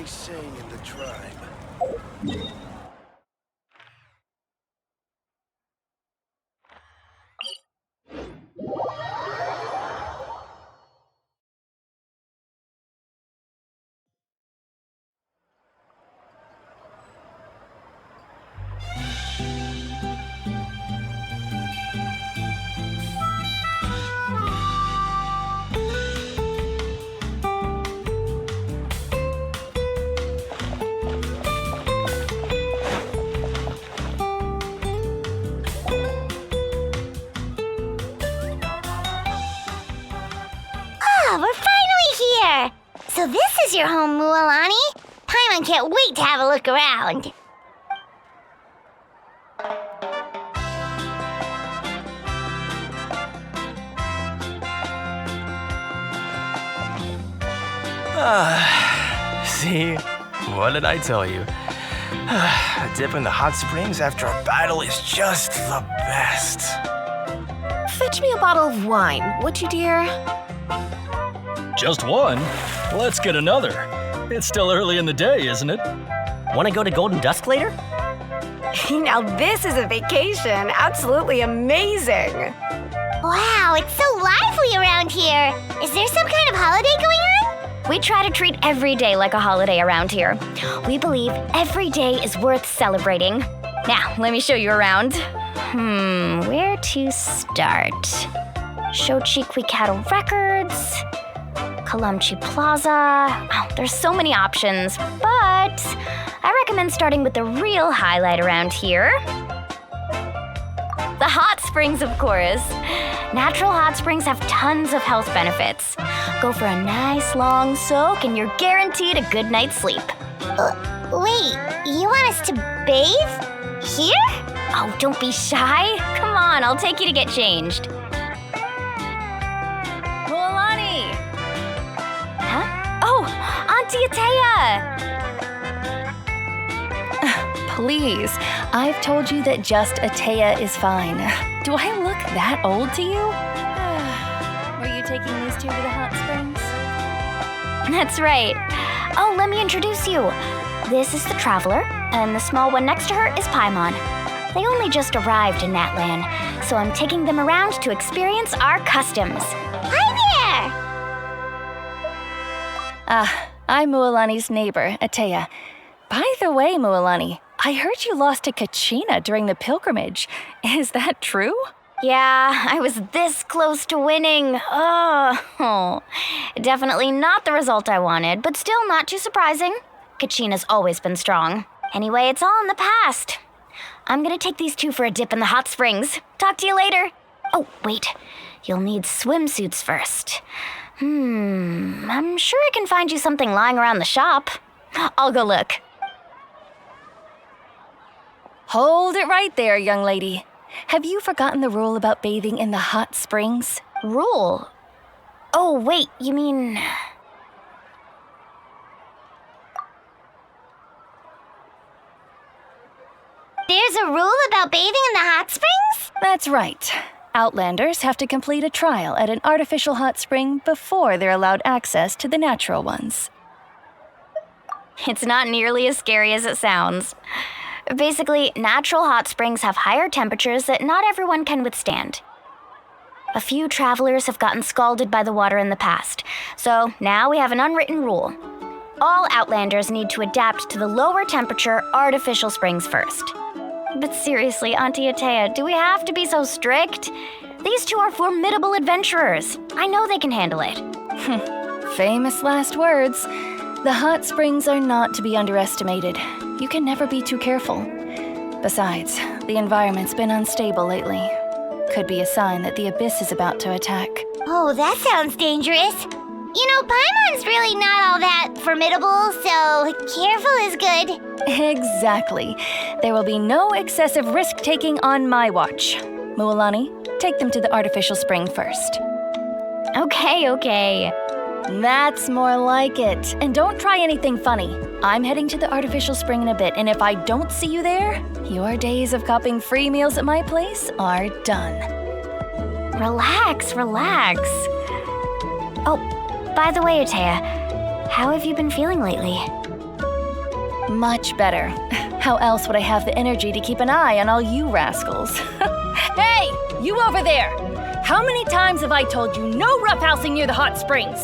saying in the tribe? Oh, we're finally here! So this is your home, Mualani? Paimon can't wait to have a look around. See? What did I tell you? A dip in the hot springs after a battle is just the best. Fetch me a bottle of wine, would you, dear? Just one? Let's get another. It's still early in the day, isn't it? Want to go to Golden Dusk later? Now this is a vacation. Absolutely amazing. Wow, it's so lively around here. Is there some kind of holiday going on? We try to treat every day like a holiday around here. We believe every day is worth celebrating. Now, let me show you around. Where to start? Shochikwi Cattle Records, Kalamchi Plaza. Oh, there's so many options, but I recommend starting with the real highlight around here. The hot springs, of course. Natural hot springs have tons of health benefits. Go for a nice long soak and you're guaranteed a good night's sleep. Wait, you want us to bathe? Here? Oh, don't be shy. Come on, I'll take you to get changed. Mualani! Huh? Oh, Auntie Atea! Please, I've told you that just Atea is fine. Do I look that old to you? Were you taking these two to the hot springs? That's right. Oh, let me introduce you. This is the Traveler, and the small one next to her is Paimon. They only just arrived in that land, so I'm taking them around to experience our customs. Hi there! I'm Mualani's neighbor, Atea. By the way, Mualani, I heard you lost to Kachina during the pilgrimage. Is that true? Yeah, I was this close to winning. Oh, definitely not the result I wanted, but still not too surprising. Kachina's always been strong. Anyway, it's all in the past. I'm gonna take these two for a dip in the hot springs. Talk to you later. Oh, wait. You'll need swimsuits first. I'm sure I can find you something lying around the shop. I'll go look. Hold it right there, young lady. Have you forgotten the rule about bathing in the hot springs? Rule? Oh, wait, you mean... There's a rule about bathing in the hot springs? That's right. Outlanders have to complete a trial at an artificial hot spring before they're allowed access to the natural ones. It's not nearly as scary as it sounds. Basically, natural hot springs have higher temperatures that not everyone can withstand. A few travelers have gotten scalded by the water in the past, so now we have an unwritten rule. All Outlanders need to adapt to the lower temperature artificial springs first. But seriously, Auntie Atea, do we have to be so strict? These two are formidable adventurers. I know they can handle it. Famous last words. The hot springs are not to be underestimated. You can never be too careful. Besides, the environment's been unstable lately. Could be a sign that the abyss is about to attack. Oh, that sounds dangerous. You know, Paimon's really not all that formidable, so careful is good. Exactly. There will be no excessive risk-taking on my watch. Mualani, take them to the artificial spring first. Okay. That's more like it. And don't try anything funny. I'm heading to the artificial spring in a bit, and if I don't see you there, your days of copping free meals at my place are done. Relax. Oh, by the way, Atea, how have you been feeling lately? Much better. How else would I have the energy to keep an eye on all you rascals? Hey, you over there! How many times have I told you no roughhousing near the hot springs?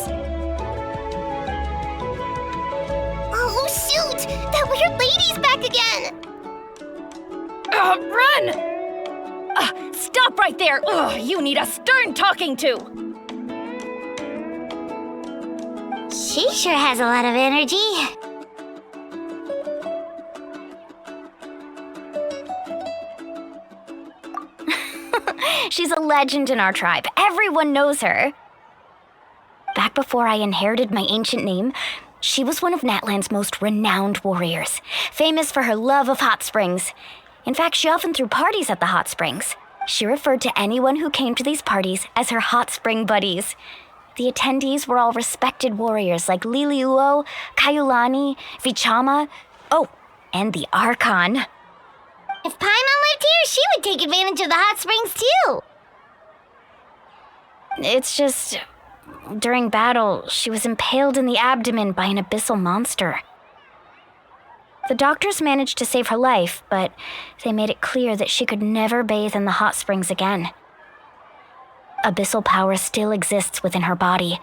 Oh, shoot! That weird lady's back again! Run! Stop right there! Ugh, you need a stern talking to! She sure has a lot of energy. She's a legend in our tribe. Everyone knows her. Back before I inherited my ancient name, she was one of Natland's most renowned warriors, famous for her love of hot springs. In fact, she often threw parties at the hot springs. She referred to anyone who came to these parties as her hot spring buddies. The attendees were all respected warriors like Liliuo, Kaiulani, Vichama, and the Archon. If Paimon lived here, she would take advantage of the hot springs too. It's just, during battle, she was impaled in the abdomen by an abyssal monster. The doctors managed to save her life, but they made it clear that she could never bathe in the hot springs again. Abyssal power still exists within her body.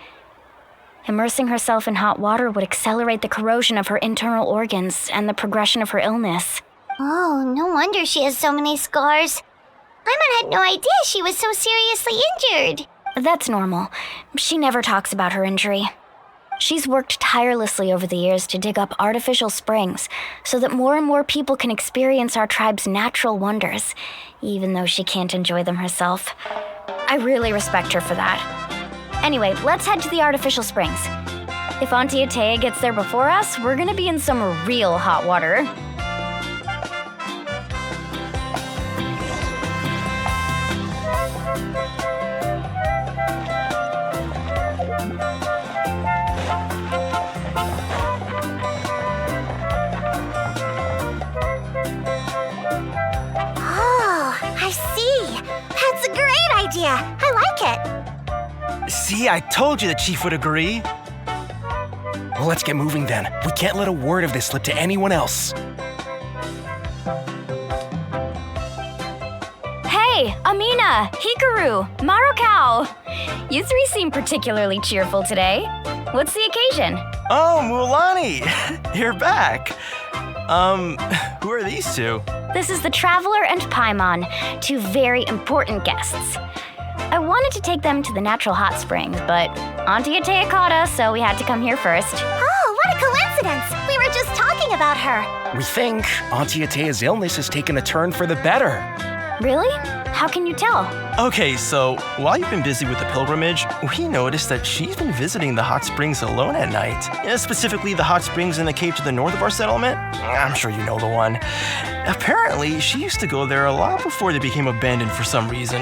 Immersing herself in hot water would accelerate the corrosion of her internal organs and the progression of her illness. Oh, no wonder she has so many scars. Paimon had no idea she was so seriously injured. That's normal. She never talks about her injury. She's worked tirelessly over the years to dig up artificial springs so that more and more people can experience our tribe's natural wonders, even though she can't enjoy them herself. I really respect her for that. Anyway, let's head to the artificial springs. If Auntie Atea gets there before us, we're gonna be in some real hot water. I like it. See, I told you the chief would agree. Well, let's get moving then. We can't let a word of this slip to anyone else. Hey, Amina, Hikaru, Marukao. You three seem particularly cheerful today. What's the occasion? Oh, Mulani, you're back. Who are these two? This is the Traveler and Paimon, two very important guests. I wanted to take them to the natural hot springs, but Auntie Atea caught us, so we had to come here first. Oh, what a coincidence! We were just talking about her. We think Auntie Atea's illness has taken a turn for the better. Really? How can you tell? Okay, so while you've been busy with the pilgrimage, we noticed that she's been visiting the hot springs alone at night. Specifically, the hot springs in the cave to the north of our settlement. I'm sure you know the one. Apparently, she used to go there a lot before they became abandoned for some reason.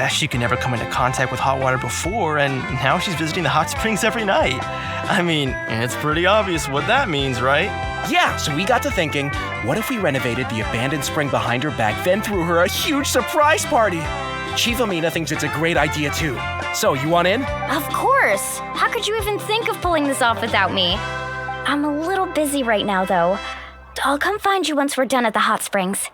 She could never come into contact with hot water before, and now she's visiting the hot springs every night. I mean, it's pretty obvious what that means, right? Yeah, so we got to thinking, what if we renovated the abandoned spring behind her back, then threw her a huge surprise party? Chief Amina thinks it's a great idea too. So, you want in? Of course! How could you even think of pulling this off without me? I'm a little busy right now, though. I'll come find you once we're done at the hot springs.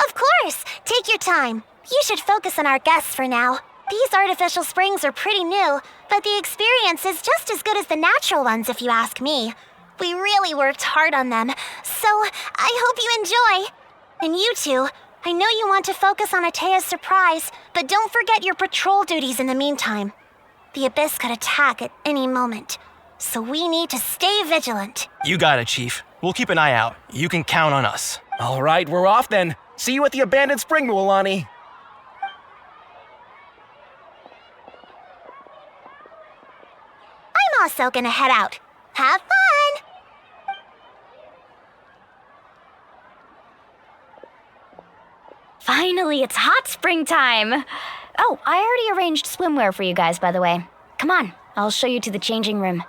Of course! Take your time. You should focus on our guests for now. These artificial springs are pretty new, but the experience is just as good as the natural ones if you ask me. We really worked hard on them, so I hope you enjoy. And you two, I know you want to focus on Atea's surprise, but don't forget your patrol duties in the meantime. The Abyss could attack at any moment, so we need to stay vigilant. You got it, Chief. We'll keep an eye out. You can count on us. All right, we're off then. See you at the abandoned spring, Mualani. I'm also gonna head out. Have fun! Finally, it's hot spring time! Oh, I already arranged swimwear for you guys, by the way. Come on, I'll show you to the changing room.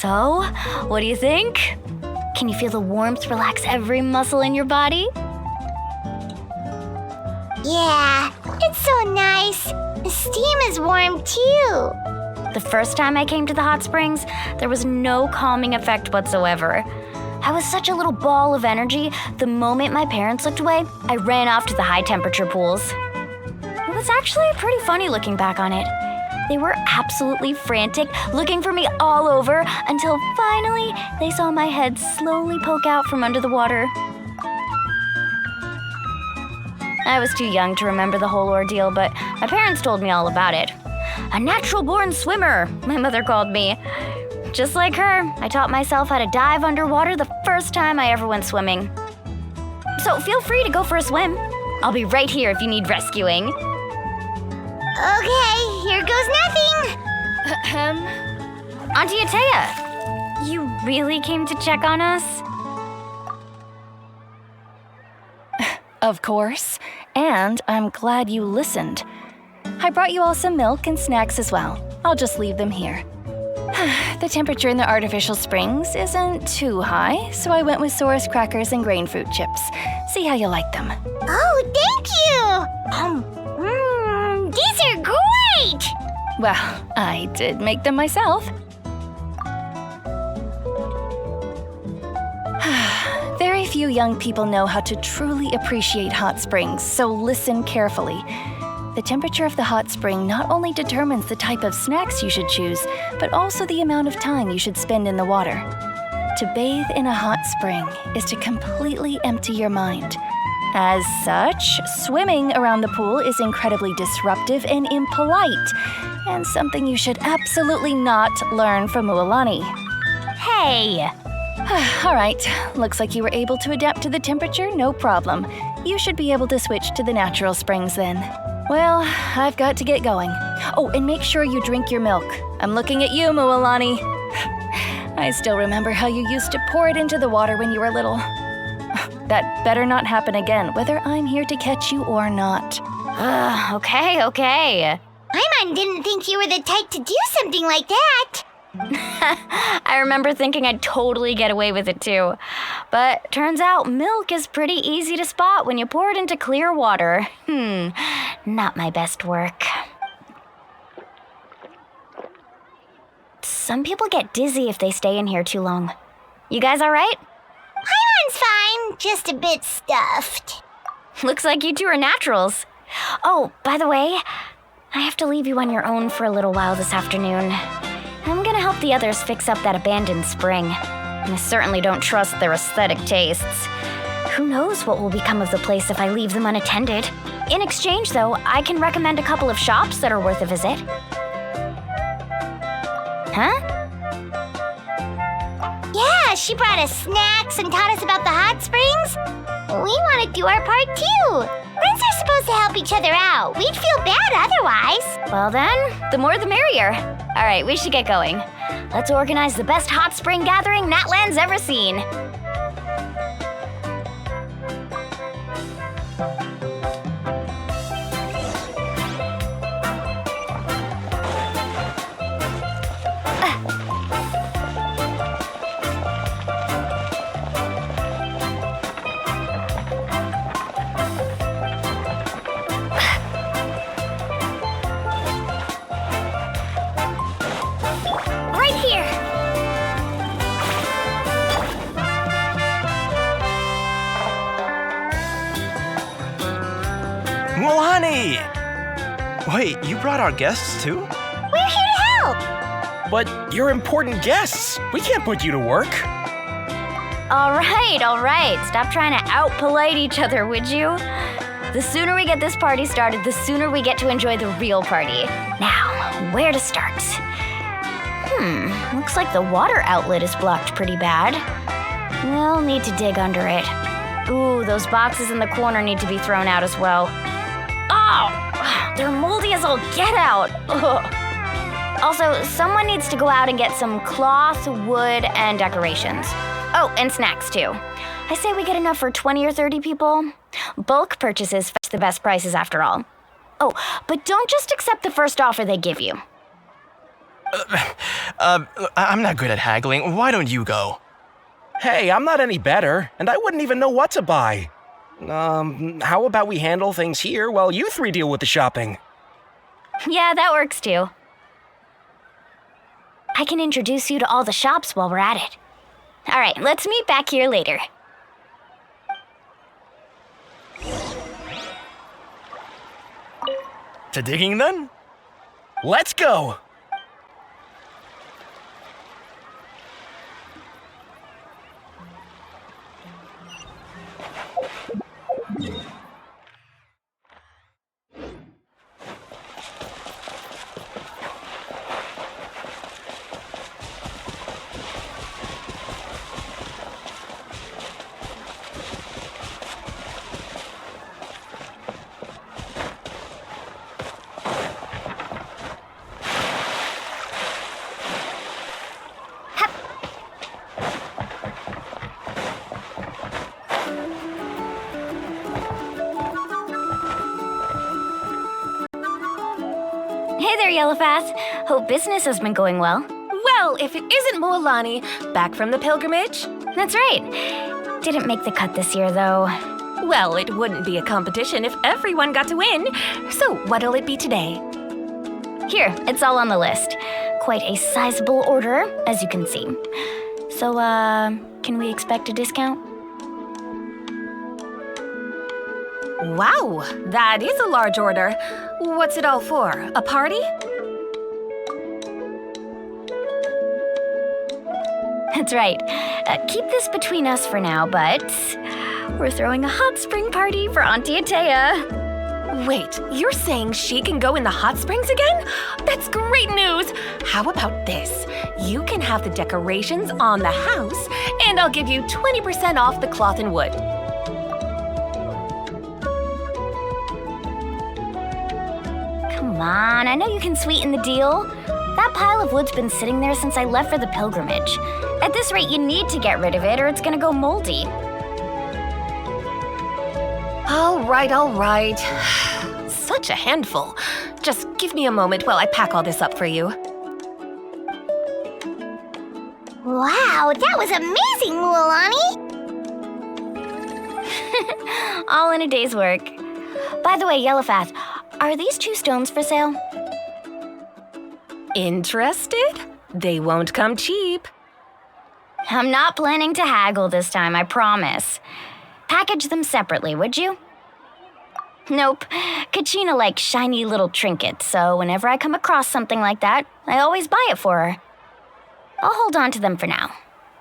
So, what do you think? Can you feel the warmth relax every muscle in your body? Yeah, it's so nice. The steam is warm too. The first time I came to the hot springs, there was no calming effect whatsoever. I was such a little ball of energy, the moment my parents looked away, I ran off to the high temperature pools. It was actually pretty funny looking back on it. They were absolutely frantic, looking for me all over, until finally they saw my head slowly poke out from under the water. I was too young to remember the whole ordeal, but my parents told me all about it. A natural-born swimmer, my mother called me. Just like her, I taught myself how to dive underwater the first time I ever went swimming. So feel free to go for a swim. I'll be right here if you need rescuing. Okay, here goes nothing. Auntie Atea, you really came to check on us? Of course. And I'm glad you listened. I brought you all some milk and snacks as well. I'll just leave them here. The temperature in the artificial springs isn't too high, so I went with Source crackers and grain fruit chips. See how you like them. Oh, thank you. These are great. Well, I did make them myself. Very few young people know how to truly appreciate hot springs, so listen carefully. The temperature of the hot spring not only determines the type of snacks you should choose, but also the amount of time you should spend in the water. To bathe in a hot spring is to completely empty your mind. As such, swimming around the pool is incredibly disruptive and impolite, and something you should absolutely not learn from Mualani. Hey! All right, looks like you were able to adapt to the temperature, no problem. You should be able to switch to the natural springs then. Well, I've got to get going. Oh, and make sure you drink your milk. I'm looking at you, Mualani. I still remember how you used to pour it into the water when you were little. That better not happen again, whether I'm here to catch you or not. Okay. Paimon didn't think you were the type to do something like that. I remember thinking I'd totally get away with it too. But turns out milk is pretty easy to spot when you pour it into clear water. Not my best work. Some people get dizzy if they stay in here too long. You guys all right? Paimon's fine, just a bit stuffed. Looks like you two are naturals. Oh, by the way, I have to leave you on your own for a little while this afternoon. I'm gonna help the others fix up that abandoned spring. And I certainly don't trust their aesthetic tastes. Who knows what will become of the place if I leave them unattended. In exchange, though, I can recommend a couple of shops that are worth a visit. Huh? Yeah, she brought us snacks and taught us about the hot springs. We want to do our part too. Friends are supposed to help each other out. We'd feel bad otherwise. Well then, the more the merrier. All right, we should get going. Let's organize the best hot spring gathering Natland's ever seen. Mualani! Wait, you brought our guests too? We're here to help. But you're important guests. We can't put you to work. All right. Stop trying to out-polite each other, would you? The sooner we get this party started, the sooner we get to enjoy the real party. Now, where to start? Looks like the water outlet is blocked pretty bad. We'll need to dig under it. Ooh, those boxes in the corner need to be thrown out as well. Oh, they're moldy as all get out. Ugh. Also, someone needs to go out and get some cloth, wood, and decorations. Oh, and snacks too. I say we get enough for 20 or 30 people. Bulk purchases fetch the best prices after all. Oh, but don't just accept the first offer they give you. I'm not good at haggling. Why don't you go? Hey, I'm not any better, and I wouldn't even know what to buy. How about we handle things here while you three deal with the shopping? Yeah, that works too. I can introduce you to all the shops while we're at it. All right, let's meet back here later. To digging then? Let's go! Hey there, Yellowfast. Hope business has been going well. Well, if it isn't Moalani, back from the pilgrimage? That's right. Didn't make the cut this year, though. Well, it wouldn't be a competition if everyone got to win. So what'll it be today? Here, it's all on the list. Quite a sizable order, as you can see. So, can we expect a discount? Wow, that is a large order. What's it all for? A party? That's right. Keep this between us for now, but we're throwing a hot spring party for Auntie Atea. Wait, you're saying she can go in the hot springs again? That's great news! How about this? You can have the decorations on the house, and I'll give you 20% off the cloth and wood. Come on, I know you can sweeten the deal. That pile of wood's been sitting there since I left for the pilgrimage. At this rate, you need to get rid of it or it's gonna go moldy. All right. Such a handful. Just give me a moment while I pack all this up for you. Wow, that was amazing, Mualani! All in a day's work. By the way, Yellowfast, are these 2 stones for sale? Interested? They won't come cheap. I'm not planning to haggle this time, I promise. Package them separately, would you? Nope. Kachina likes shiny little trinkets, so whenever I come across something like that, I always buy it for her. I'll hold on to them for now.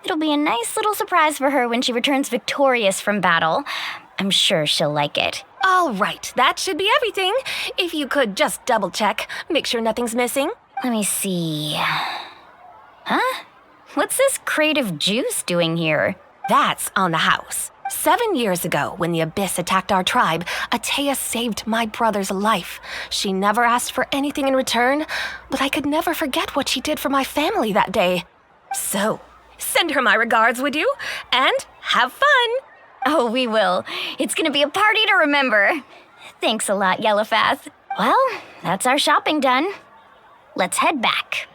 It'll be a nice little surprise for her when she returns victorious from battle. I'm sure she'll like it. All right, that should be everything. If you could just double check, make sure nothing's missing. Let me see. Huh? What's this crate of juice doing here? That's on the house. 7 years ago, when the Abyss attacked our tribe, Atea saved my brother's life. She never asked for anything in return, but I could never forget what she did for my family that day. So, send her my regards, would you? And have fun! Oh, we will. It's gonna be a party to remember. Thanks a lot, Yellowfast. Well, that's our shopping done. Let's head back.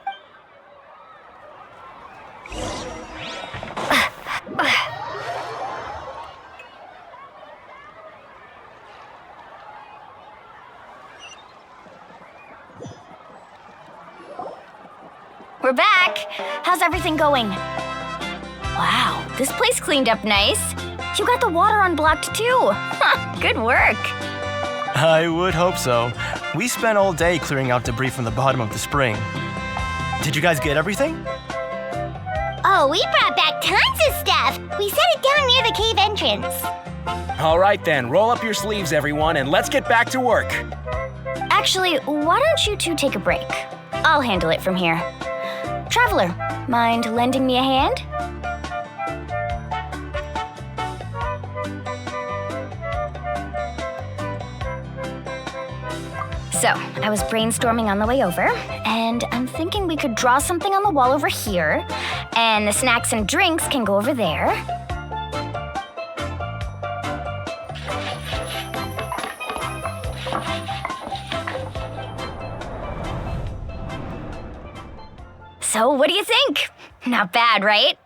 We're back! How's everything going? Wow, this place cleaned up nice. You got the water unblocked too. Huh, good work. I would hope so. We spent all day clearing out debris from the bottom of the spring. Did you guys get everything? Oh, we brought back tons of stuff! We set it down near the cave entrance. All right then, roll up your sleeves, everyone, and let's get back to work. Actually, why don't you two take a break? I'll handle it from here. Traveler, mind lending me a hand? So, I was brainstorming on the way over, and I'm thinking we could draw something on the wall over here, and the snacks and drinks can go over there. So, what do you think? Not bad, right?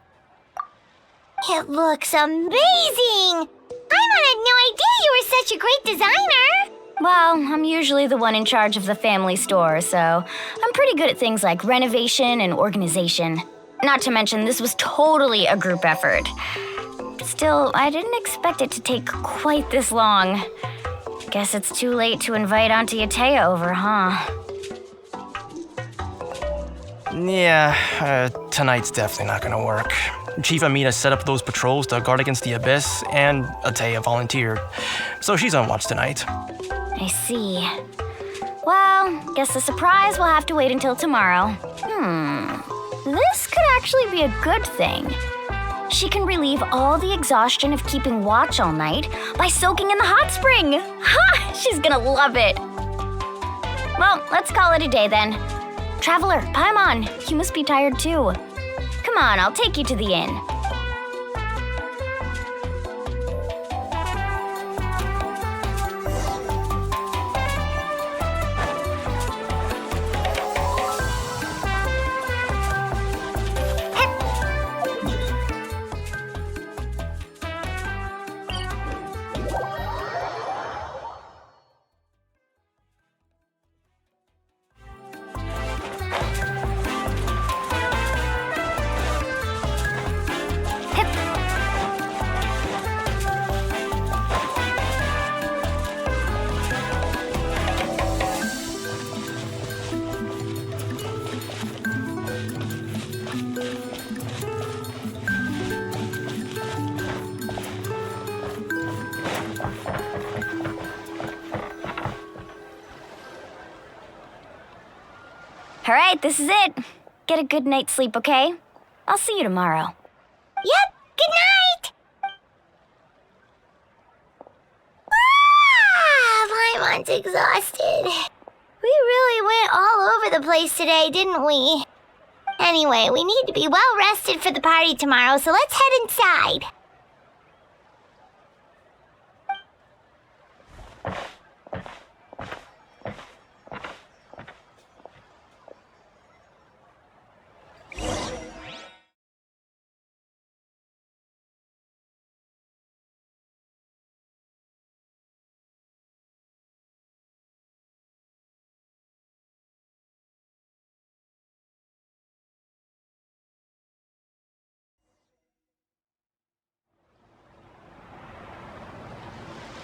It looks amazing! Paimon had no idea you were such a great designer! Well, I'm usually the one in charge of the family store, so I'm pretty good at things like renovation and organization. Not to mention, this was totally a group effort. Still, I didn't expect it to take quite this long. Guess it's too late to invite Auntie Atea over, huh? Yeah, tonight's definitely not gonna work. Chief Amina set up those patrols to guard against the Abyss, and Atea volunteered. So she's on watch tonight. I see. Well, guess the surprise will have to wait until tomorrow. This could actually be a good thing. She can relieve all the exhaustion of keeping watch all night by soaking in the hot spring. Ha! She's gonna love it. Well, let's call it a day then. Traveler, Paimon, you must be tired too. Come on, I'll take you to the inn. All right, this is it. Get a good night's sleep, okay? I'll see you tomorrow. Yep, good night! Paimon's exhausted. We really went all over the place today, didn't we? Anyway, we need to be well rested for the party tomorrow, so let's head inside.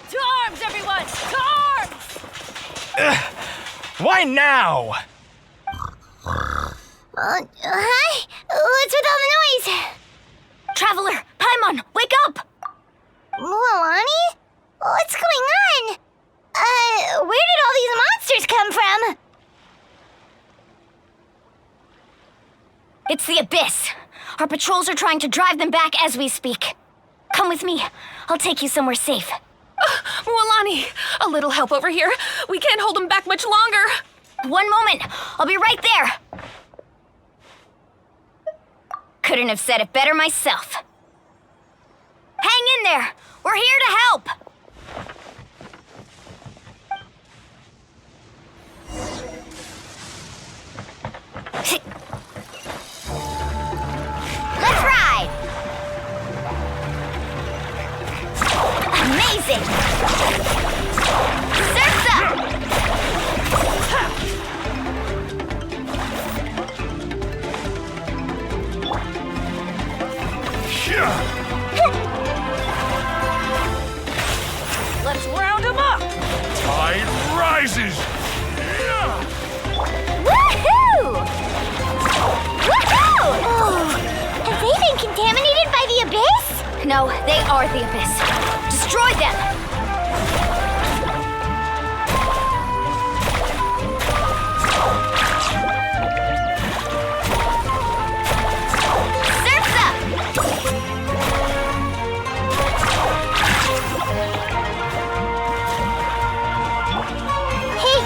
To arms, everyone! To arms! Why now? Hi? What's with all the noise? Traveler, Paimon, wake up! Mualani? What's going on? Where did all these monsters come from? It's the Abyss. Our patrols are trying to drive them back as we speak. Come with me. I'll take you somewhere safe. Mualani, a little help over here. We can't hold them back much longer. One moment. I'll be right there. Couldn't have said it better myself. Hang in there. We're here to help. Let's ride. Amazing. Surf's up. Let's round them up. Tide rises! Woohoo! Woohoo! Oh, have they been contaminated by the Abyss? No, they are the Abyss. Destroy them! Surf's up! Hey!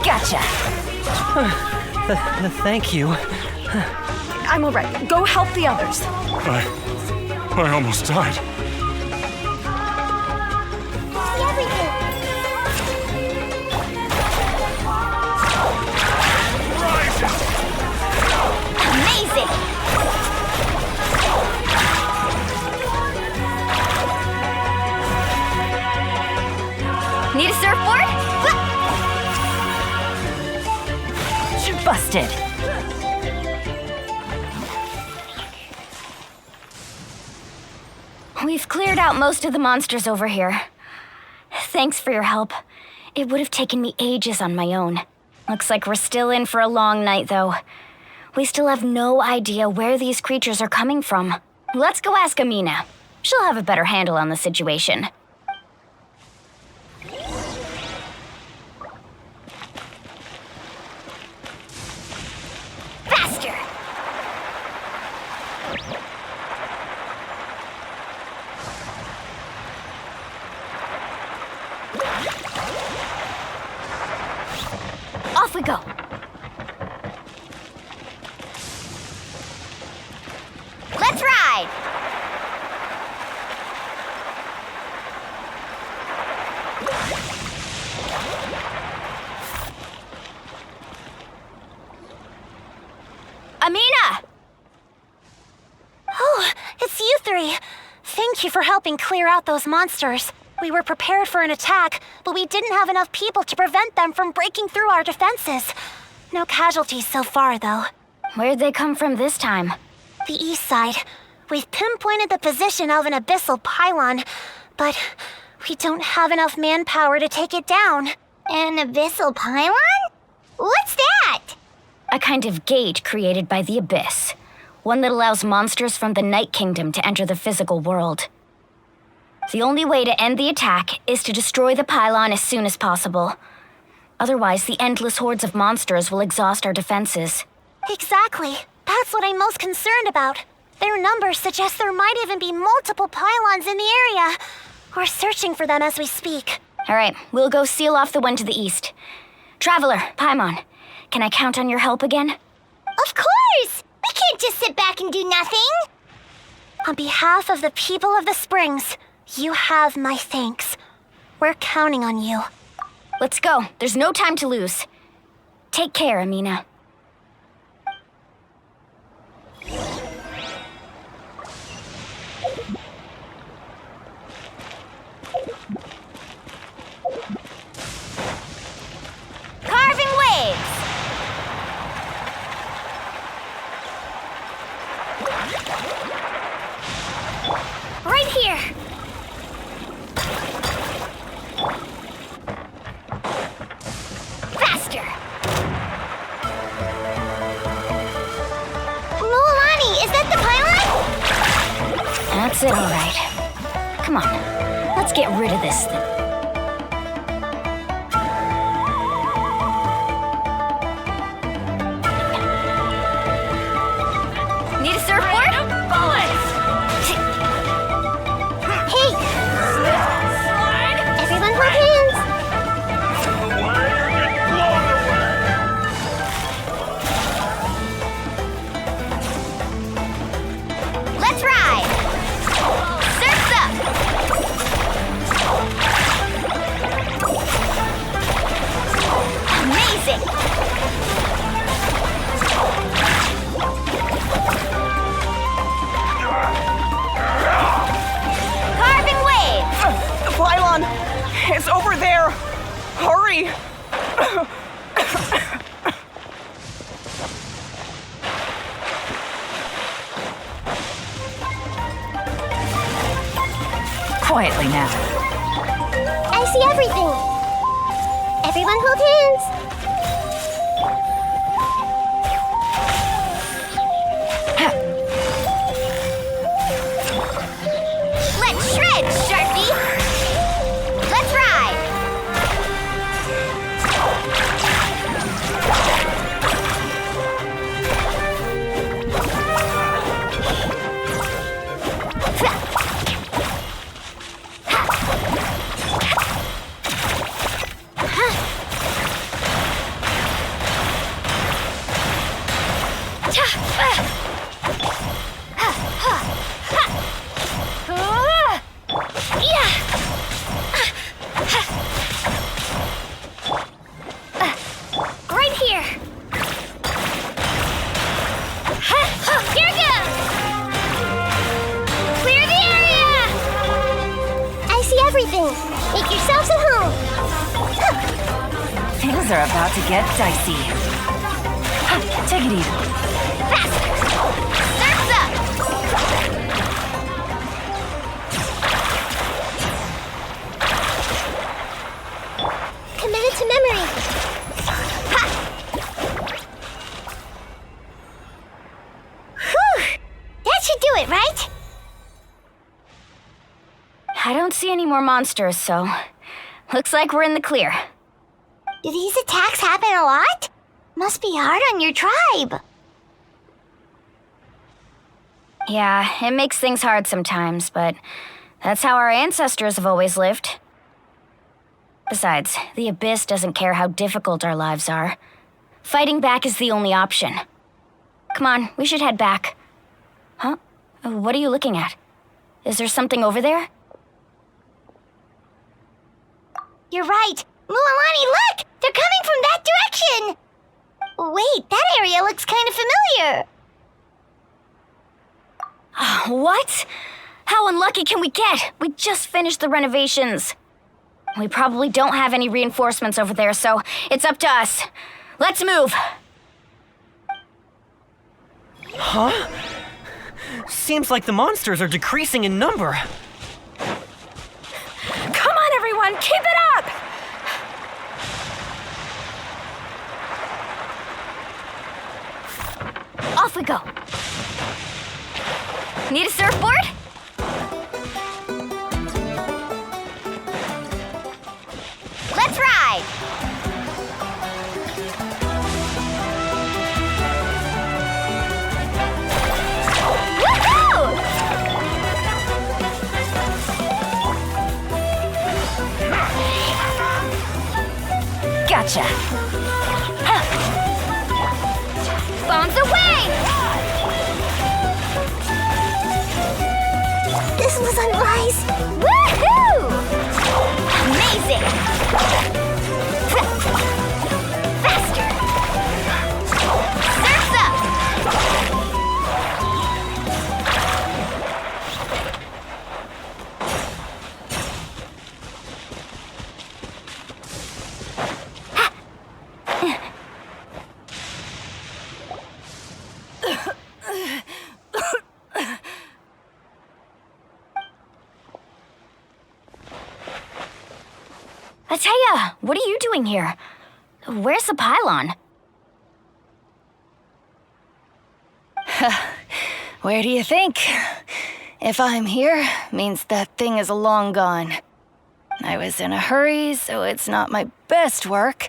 Gotcha. Thank you. I'm all right. Go help the others. I almost died. See everything. Busted. We've cleared out most of the monsters over here. Thanks for your help. It would have taken me ages on my own. Looks like we're still in for a long night, though. We still have no idea where these creatures are coming from. Let's go ask Amina. She'll have a better handle on the situation. Faster! Off we go. Let's ride! Amina! Oh, it's you three. Thank you for helping clear out those monsters. We were prepared for an attack, but we didn't have enough people to prevent them from breaking through our defenses. No casualties so far, though. Where'd they come from this time? The east side. We've pinpointed the position of an abyssal pylon, but we don't have enough manpower to take it down. An abyssal pylon? What's that? A kind of gate created by the abyss. One that allows monsters from the Night Kingdom to enter the physical world. The only way to end the attack is to destroy the pylon as soon as possible. Otherwise, the endless hordes of monsters will exhaust our defenses. Exactly. That's what I'm most concerned about. Their numbers suggest there might even be multiple pylons in the area. We're searching for them as we speak. All right, we'll go seal off the one to the east. Traveler, Paimon, can I count on your help again? Of course! We can't just sit back and do nothing! On behalf of the people of the Springs, you have my thanks. We're counting on you. Let's go. There's no time to lose. Take care, Amina. Carving waves! Right here! Faster! Mulani, is that the pylon? That's it, all right. Come on, let's get rid of this thing. Need a surfboard? Bullets! Hey! Everyone hold hands! Let's ride! Surf's up! Amazing! Carving waves! The pylon! It's over there! Hurry! Quietly now. I see everything! Everyone hold hands! Let's shred, Sharpie! Let's ride! Right here! Here goes! Clear the area! I see everything! Make yourselves at home! Things are about to get dicey. Take it easy. Faster! Surf's up! Committed to memory. Ha! Whew! That should do it, right? I don't see any more monsters, so looks like we're in the clear. Do these attacks happen a lot? Must be hard on your tribe. Yeah, it makes things hard sometimes, but that's how our ancestors have always lived. Besides, the Abyss doesn't care how difficult our lives are. Fighting back is the only option. Come on, we should head back. Huh? What are you looking at? Is there something over there? You're right. Mualani, look! They're coming from that direction! Wait, that area looks kind of familiar. What? How unlucky can we get? We just finished the renovations. We probably don't have any reinforcements over there, so it's up to us. Let's move. Huh? Seems like the monsters are decreasing in number. Come on, everyone, keep it up! Off we go. Need a surfboard? Let's ride! Woohoo! Gotcha. Bombs away! This was unwise. Woohoo! Amazing! Faster! Surf's up! Ataya, what are you doing here? Where's the pylon? Where do you think? If I'm here, means that thing is long gone. I was in a hurry, so it's not my best work.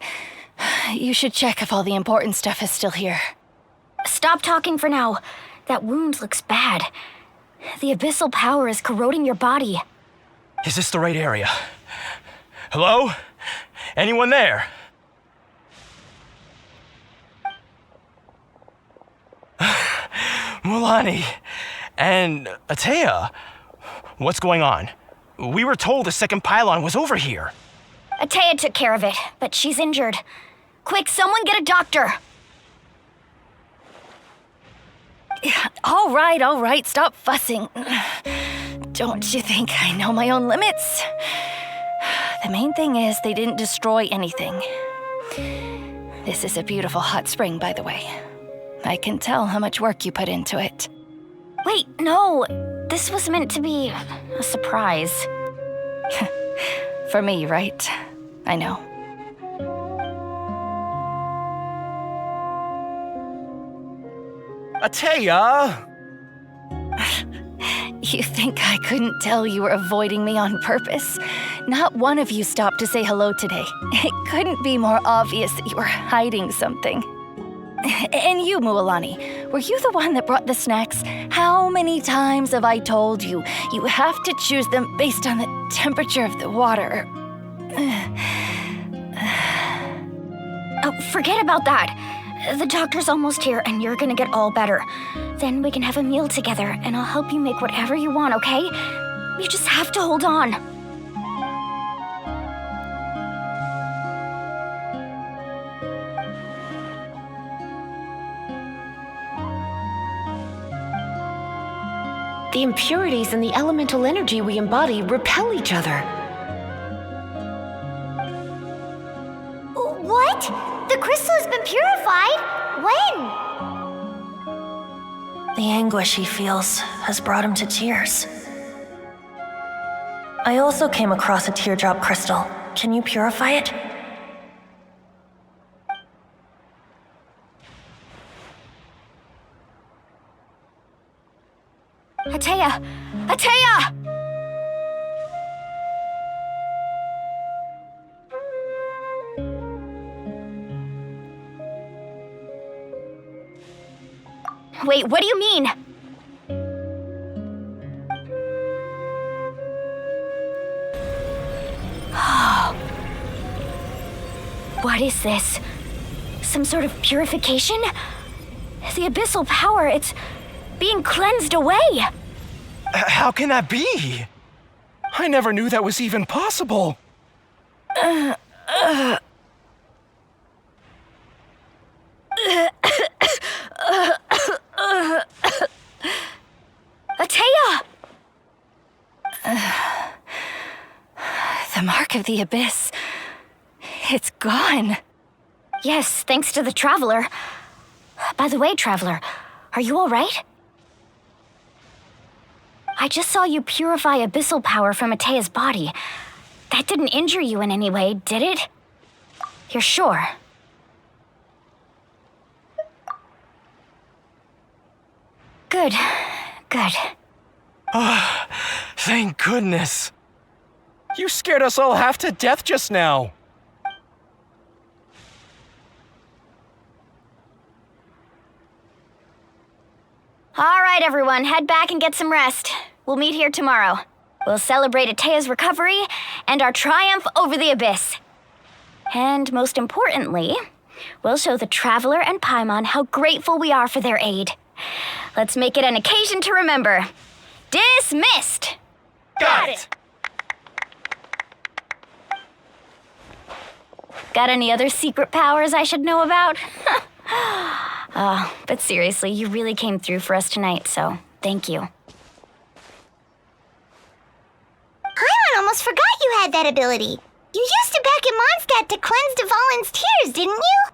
You should check if all the important stuff is still here. Stop talking for now. That wound looks bad. The abyssal power is corroding your body. Is this the right area? Hello? Anyone there? Mualani and Ataya, what's going on? We were told the second pylon was over here. Ataya took care of it, but she's injured. Quick, someone get a doctor. All right, stop fussing. Don't you think I know my own limits? The main thing is they didn't destroy anything. This is a beautiful hot spring, by the way. I can tell how much work you put into it. Wait, no. This was meant to be a surprise. For me, right? I know. Ataya! You think I couldn't tell you were avoiding me on purpose? Not one of you stopped to say hello today. It couldn't be more obvious that you were hiding something. And you, Mualani, were you the one that brought the snacks? How many times have I told you, you have to choose them based on the temperature of the water? Oh, forget about that. The doctor's almost here and you're gonna get all better. Then we can have a meal together and I'll help you make whatever you want, okay? You just have to hold on. The impurities and the elemental energy we embody repel each other. What? The crystal has been purified? When? The anguish he feels has brought him to tears. I also came across a teardrop crystal. Can you purify it? Atea! Atea! Wait, what do you mean? What is this? Some sort of purification? The abyssal power, it's being cleansed away. How can that be? I never knew that was even possible. Atea! The mark of the abyss. It's gone. Yes, thanks to the Traveler. By the way, Traveler, are you all right? I just saw you purify abyssal power from Atea's body. That didn't injure you in any way, did it? You're sure? Good. Good. Thank goodness. You scared us all half to death just now. All right, everyone, head back and get some rest. We'll meet here tomorrow. We'll celebrate Atea's recovery and our triumph over the abyss. And most importantly, we'll show the Traveler and Paimon how grateful we are for their aid. Let's make it an occasion to remember. Dismissed! Got it! Got any other secret powers I should know about? But seriously, you really came through for us tonight, so thank you. Paimon almost forgot you had that ability. You used it back in Mondstadt to cleanse Dvalin's tears, didn't you?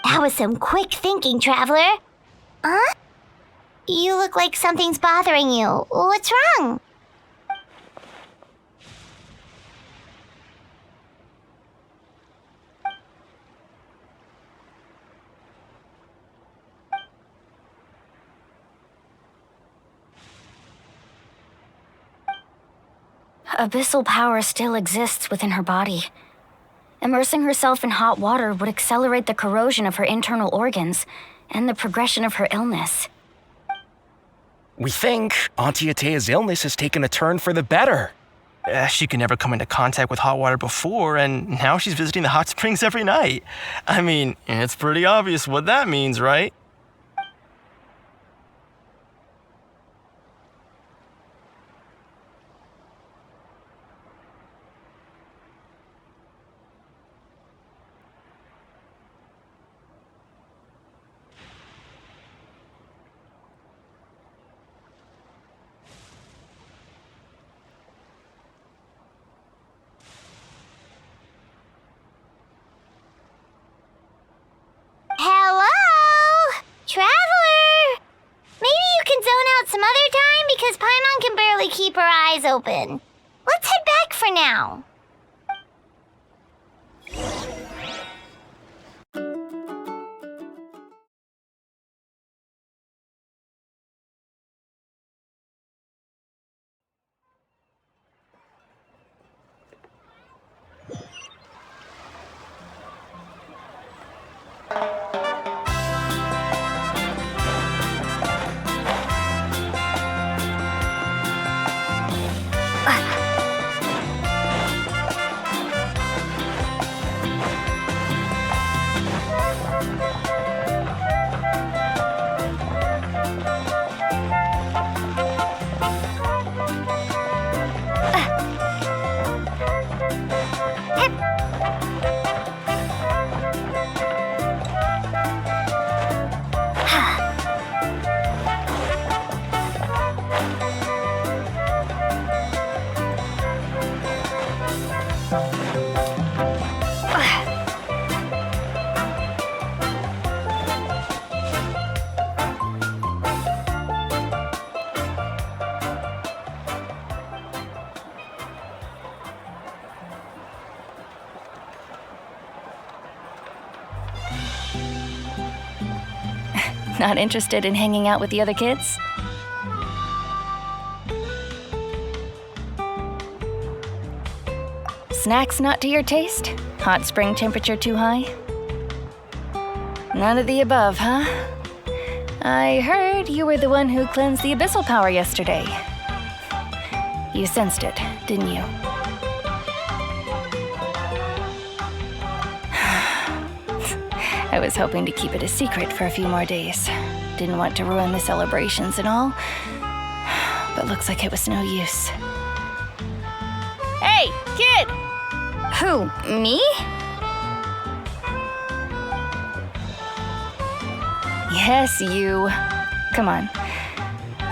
That was some quick thinking, Traveler. Huh? You look like something's bothering you. What's wrong? Abyssal power still exists within her body. Immersing herself in hot water would accelerate the corrosion of her internal organs and the progression of her illness. We think Auntie Atea's illness has taken a turn for the better. She could never come into contact with hot water before, and now she's visiting the hot springs every night. I mean, it's pretty obvious what that means, right? Hello? Traveler? Maybe you can zone out some other time because Paimon can barely keep her eyes open. Let's head back for now. Not interested in hanging out with the other kids? Snacks not to your taste? Hot spring temperature too high? None of the above, huh? I heard you were the one who cleansed the abyssal power yesterday. You sensed it, didn't you? I was hoping to keep it a secret for a few more days. Didn't want to ruin the celebrations and all, but looks like it was no use. Hey, kid! Who, me? Yes, you. Come on,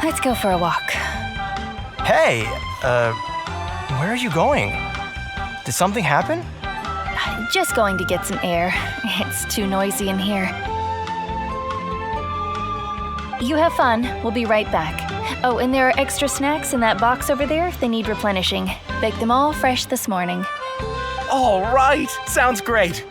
let's go for a walk. Hey, where are you going? Did something happen? Just going to get some air. It's too noisy in here. You have fun. We'll be right back. Oh, and there are extra snacks in that box over there. They need replenishing. Baked them all fresh this morning. All right, sounds great.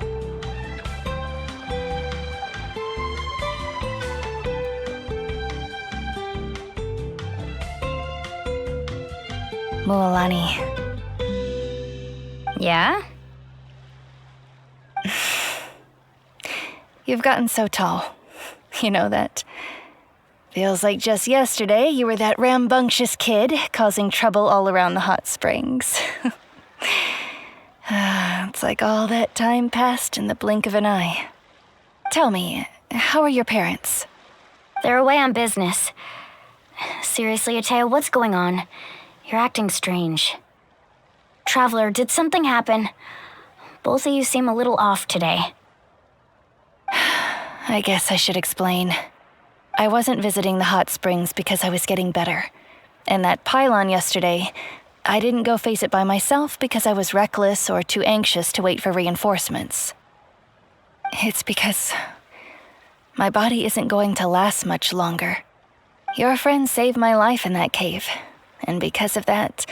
Mualani, Yeah? you've gotten so tall. You know that. Feels like just yesterday you were that rambunctious kid causing trouble all around the hot springs. It's like all that time passed in the blink of an eye. Tell me, how are your parents? They're away on business. Seriously, Atea, what's going on? You're acting strange. Traveler, did something happen? Both of you seem a little off today. I guess I should explain. I wasn't visiting the hot springs because I was getting better. And that pylon yesterday, I didn't go face it by myself because I was reckless or too anxious to wait for reinforcements. It's because my body isn't going to last much longer. Your friend saved my life in that cave, and because of that,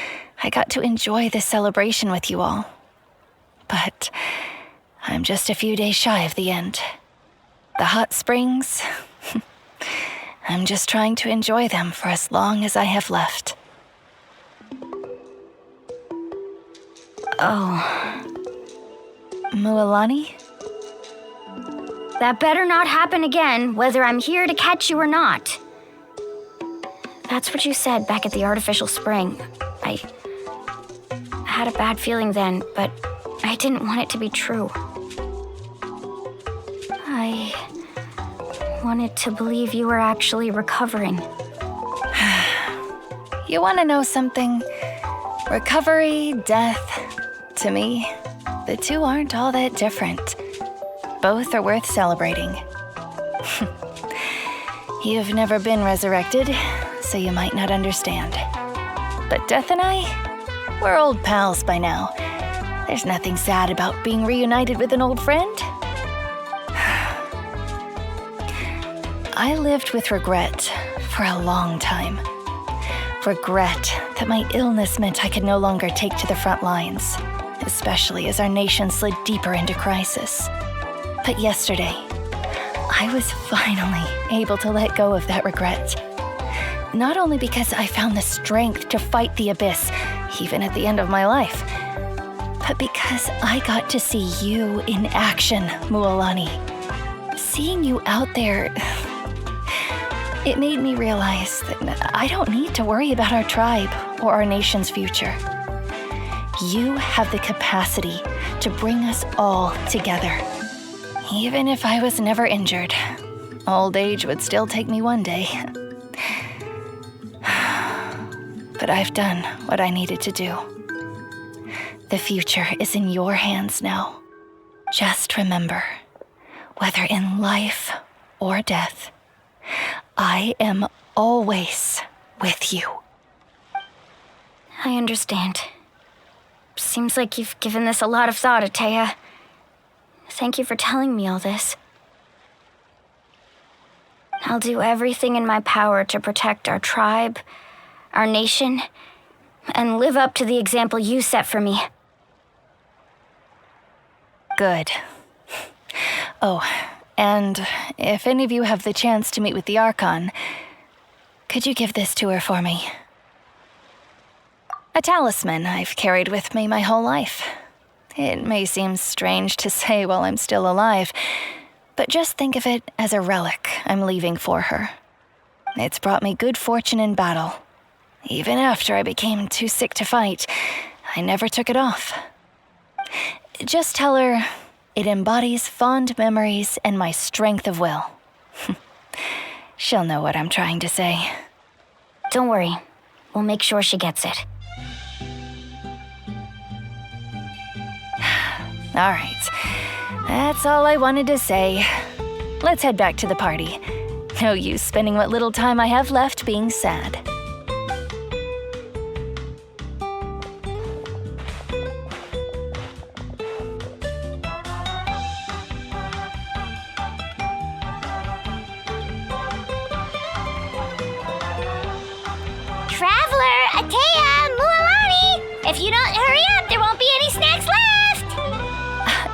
I got to enjoy this celebration with you all. But I'm just a few days shy of the end. The hot springs, I'm just trying to enjoy them for as long as I have left. Oh. Mualani? That better not happen again, whether I'm here to catch you or not. That's what you said back at the artificial spring. I had a bad feeling then, but I didn't want it to be true. I wanted to believe you were actually recovering. You want to know something? Recovery, death, to me, the two aren't all that different. Both are worth celebrating. You've never been resurrected, so you might not understand. But Death and I, we're old pals by now. There's nothing sad about being reunited with an old friend. I lived with regret for a long time. Regret that my illness meant I could no longer take to the front lines, especially as our nation slid deeper into crisis. But yesterday, I was finally able to let go of that regret. Not only because I found the strength to fight the abyss, even at the end of my life, but because I got to see you in action, Mualani. Seeing you out there, it made me realize that I don't need to worry about our tribe or our nation's future. You have the capacity to bring us all together. Even if I was never injured, old age would still take me one day. But I've done what I needed to do. The future is in your hands now. Just remember, whether in life or death, I am always with you. I understand. Seems like you've given this a lot of thought, Atea. Thank you for telling me all this. I'll do everything in my power to protect our tribe, our nation, and live up to the example you set for me. Good. Oh, And if any of you have the chance to meet with the Archon, could you give this to her for me? A talisman I've carried with me my whole life. It may seem strange to say while I'm still alive, but just think of it as a relic I'm leaving for her. It's brought me good fortune in battle. Even after I became too sick to fight, I never took it off. Just tell her it embodies fond memories and my strength of will. She'll know what I'm trying to say. Don't worry. We'll make sure she gets it. All right. That's all I wanted to say. Let's head back to the party. No use spending what little time I have left being sad. Traveler, Atea, Mualani! If you don't hurry up, there won't be any snacks left!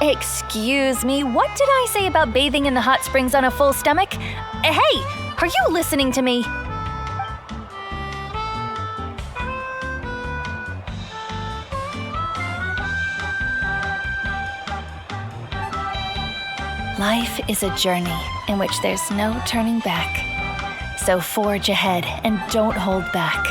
Excuse me, what did I say about bathing in the hot springs on a full stomach? Hey, are you listening to me? Life is a journey in which there's no turning back. So forge ahead and don't hold back.